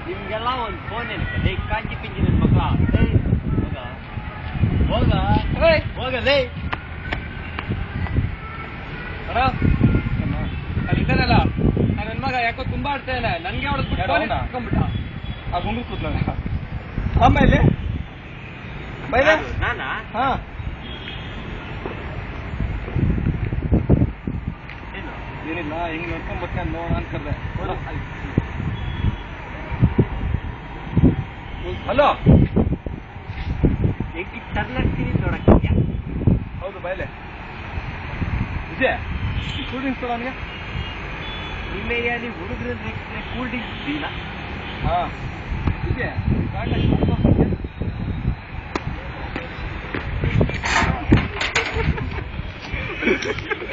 ನಿಮ್ಗೆಲ್ಲ ಒಂದು ಫೋನ್ ಏನಕ್ಕೆ ಕಾಂಚಿ ಪಿಂಚಿ ನನ್ನ ಮಕ್ಕಳ ಹೋಗ ಹೋಗಲೇ ಅಲ್ಲಿ ಇದ್ದಾನಲ್ಲ ನನ್ನ ಮಗ ಯಾಕೋ ತುಂಬಾ ಆಡ್ತೇನೆ ನನ್ಗೆ ಹೊಡೆದ್ಬಿಟ್ಟ ಆ ಗುಂಡು ಕೂತ್ಲ ಅಮ್ಮ ಇಲ್ಲಿ ಬೈಲೆ ನಾನಾ ಹಾ ಏನಿಲ್ಲ ಹಿಂಗ್ ನೋಡ್ಕೊಂಡ್ ಬರ್ತಾನೆ ನೋಡ ಅನ್ಕರ್ದೆ ಹಲೋ ಹೆಂಗೆ ತರ್ಲಾಗ್ತೀನಿ ನೋಡಕ್ಕಿದ್ಯಾ ಹೌದು ಬೈಲೆ ವಿಜಯ ಕೂಲ್ ಡ್ರಿಂಕ್ಸ್ ಕೊಡ ಅವನಿಗೆ ನಿಮ್ಮ ಏರಿಯಾಲಿ ಹುಡುಗರ ಕೂಲ್ ಡ್ರಿಂಕ್ಸ್ ಇಲ್ಲ ಹಾ ವಿಜಯ